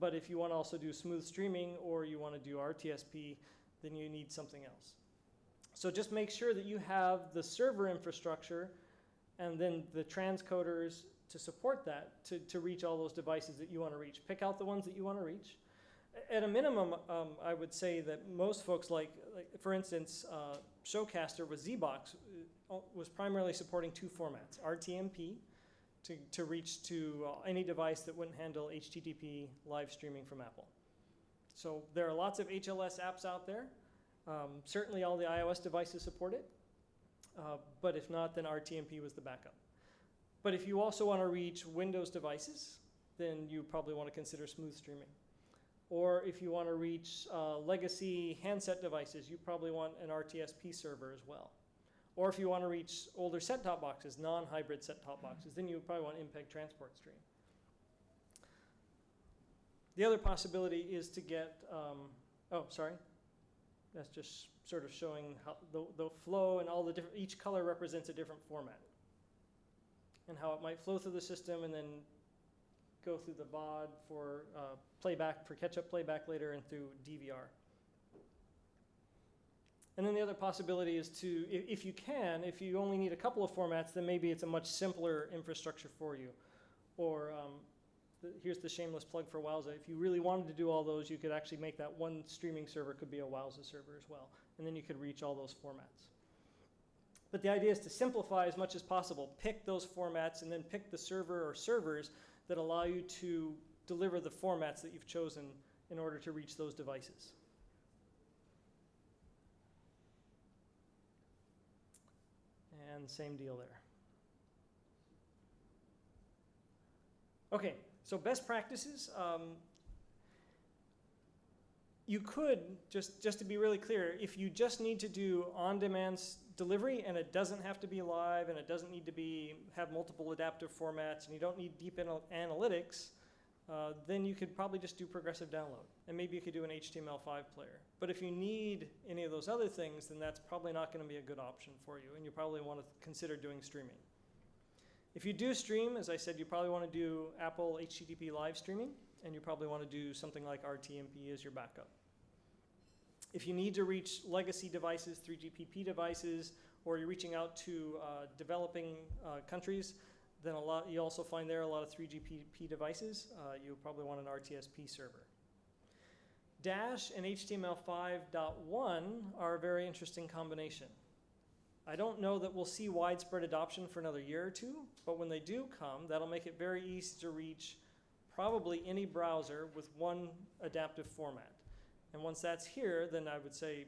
But if you want to also do smooth streaming or you want to do RTSP, then you need something else. So just make sure that you have the server infrastructure and then the transcoders to support that, to reach all those devices that you want to reach. Pick out the ones that you want to reach. At a minimum, I would say that most folks like for instance, Showcaster with ZBox was primarily supporting two formats, RTMP to reach to any device that wouldn't handle HTTP live streaming from Apple. So there are lots of HLS apps out there. Certainly all the iOS devices support it, but if not, then RTMP was the backup. But if you also want to reach Windows devices, then you probably want to consider smooth streaming. Or if you want to reach legacy handset devices, you probably want an RTSP server as well. Or if you want to reach older set-top boxes, non-hybrid set-top boxes, then you probably want MPEG transport stream. The other possibility is to get, that's just sort of showing how the flow and all the different, each color represents a different format. And how it might flow through the system and then go through the VOD for playback, for catch-up playback later, and through DVR. And then the other possibility is to, if you only need a couple of formats, then maybe it's a much simpler infrastructure for you. Or here's the shameless plug for Wowza. If you really wanted to do all those, you could actually make that one streaming server could be a Wowza server as well. And then you could reach all those formats. But the idea is to simplify as much as possible. Pick those formats and then pick the server or servers that allow you to deliver the formats that you've chosen in order to reach those devices. And same deal there. Okay, so best practices. You could, just to be really clear, if you just need to do on-demand delivery and it doesn't have to be live and it doesn't need to have multiple adaptive formats and you don't need deep analytics, then you could probably just do progressive download. And maybe you could do an HTML5 player. But if you need any of those other things, then that's probably not going to be a good option for you, and you probably want to consider doing streaming. If you do stream, as I said, you probably want to do Apple HTTP live streaming, and you probably want to do something like RTMP as your backup. If you need to reach legacy devices, 3GPP devices, or you're reaching out to developing countries, then you also find there a lot of 3GPP devices. You probably want an RTSP server. Dash and HTML5.1 are a very interesting combination. I don't know that we'll see widespread adoption for another year or two, but when they do come, that'll make it very easy to reach probably any browser with one adaptive format. And once that's here, then I would say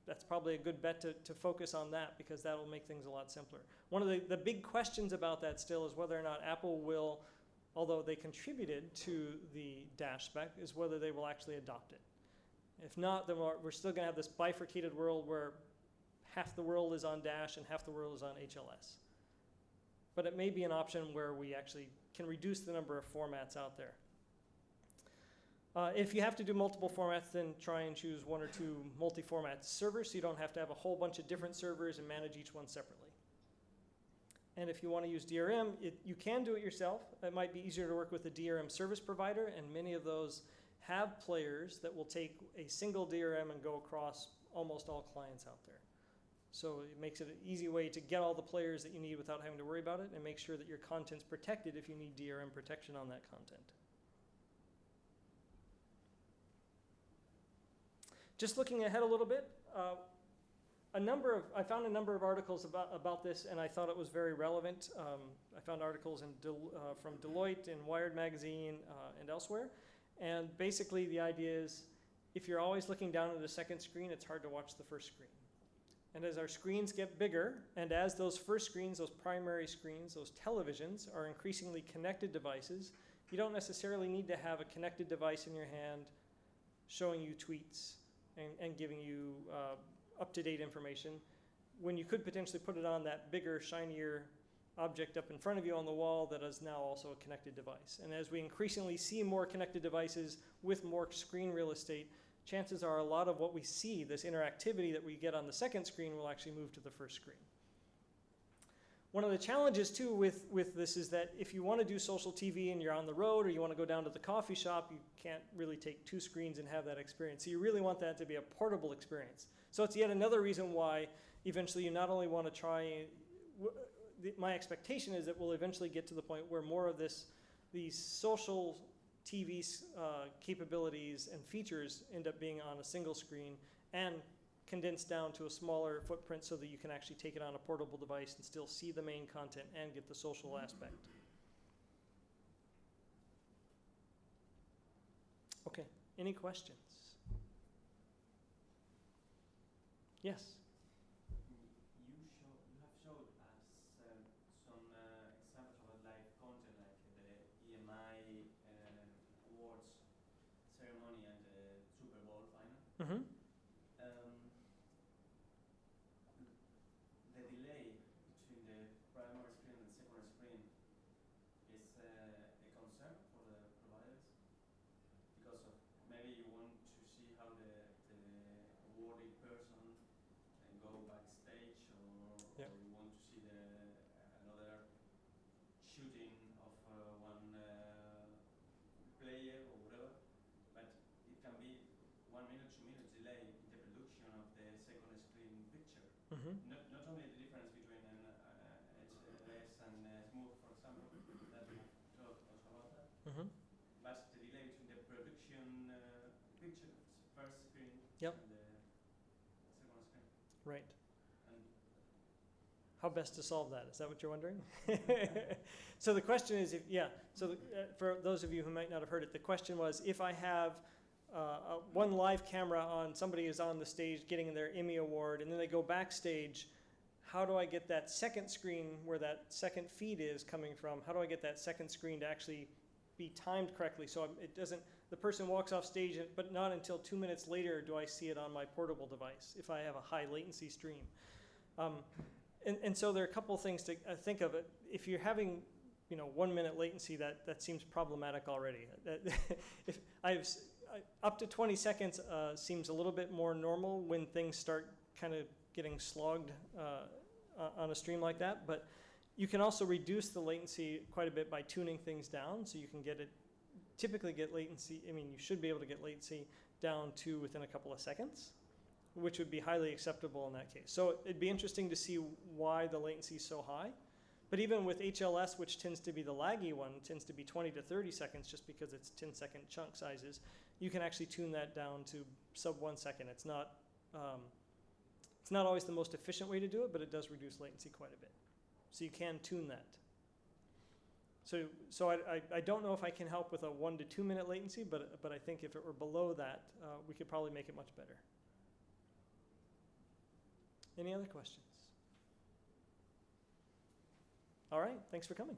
that's probably a good bet to focus on that, because that'll make things a lot simpler. One of the big questions about that still is whether or not Apple will, although they contributed to the Dash spec, is whether they will actually adopt it. If not, then we're still going to have this bifurcated world where half the world is on Dash and half the world is on HLS. But it may be an option where we actually can reduce the number of formats out there. If you have to do multiple formats, then try and choose one or two multi-format servers so you don't have to have a whole bunch of different servers and manage each one separately. And if you want to use DRM, you can do it yourself. It might be easier to work with a DRM service provider, and many of those have players that will take a single DRM and go across almost all clients out there. So it makes it an easy way to get all the players that you need without having to worry about it, and make sure that your content's protected if you need DRM protection on that content. Just looking ahead a little bit, I found a number of articles about this, and I thought it was very relevant. I found articles from Deloitte and Wired Magazine and elsewhere. And basically the idea is, if you're always looking down at the second screen, it's hard to watch the first screen. And as our screens get bigger, and as those first screens, those primary screens, those televisions are increasingly connected devices, you don't necessarily need to have a connected device in your hand showing you tweets and giving you up-to-date information, when you could potentially put it on that bigger, shinier object up in front of you on the wall that is now also a connected device. And as we increasingly see more connected devices with more screen real estate, chances are a lot of what we see, this interactivity that we get on the second screen, will actually move to the first screen. One of the challenges too with this is that if you want to do social TV and you're on the road, or you want to go down to the coffee shop, you can't really take two screens and have that experience. So you really want that to be a portable experience. So it's yet another reason why eventually you not only want to try, my expectation is that we'll eventually get to the point where more of these social TV capabilities and features end up being on a single screen and condensed down to a smaller footprint so that you can actually take it on a portable device and still see the main content and get the social aspect. Okay, any questions? Yes?
You have showed us some examples of live content like the EMI awards ceremony and the Super Bowl final.
Mm-hmm.
The delay between the primary screen and secondary screen is a concern for the providers because of maybe you want to see how the awarding person can go backstage
Yeah.
or you want to see another shooting of one player or whatever, but it can be 1 minute, 2 minutes delay in the production of the second screen picture.
Mm-hmm.
Not only the difference between an HLS and Smooth, for example, that we have talked also about that,
Mm-hmm.
but the delay between the production picture, first screen,
Yep.
and the second screen.
Right.
And
How best to solve that? Is that what you're wondering? So the question is, for those of you who might not have heard it, the question was, if I have one live camera on, somebody is on the stage getting their Emmy Award, and then they go backstage, how do I get that second screen where that second feed is coming from? How do I get that second screen to actually be timed correctly so it doesn't, the person walks off stage, but not until 2 minutes later do I see it on my portable device if I have a high latency stream. And so there are a couple of things to think of. It. If you're having 1 minute latency, that seems problematic already. If up to 20 seconds seems a little bit more normal when things start kind of getting slogged on a stream like that. But you can also reduce the latency quite a bit by tuning things down, so you can typically get latency. I mean, you should be able to get latency down to within a couple of seconds, which would be highly acceptable in that case. So it'd be interesting to see why the latency is so high. But even with HLS, which tends to be the laggy one, tends to be 20 to 30 seconds just because it's 10-second chunk sizes, you can actually tune that down to sub 1 second. It's not always the most efficient way to do it, but it does reduce latency quite a bit. So you can tune that. So I don't know if I can help with a 1 to 2 minute latency, but I think if it were below that, we could probably make it much better. Any other questions? All right, thanks for coming.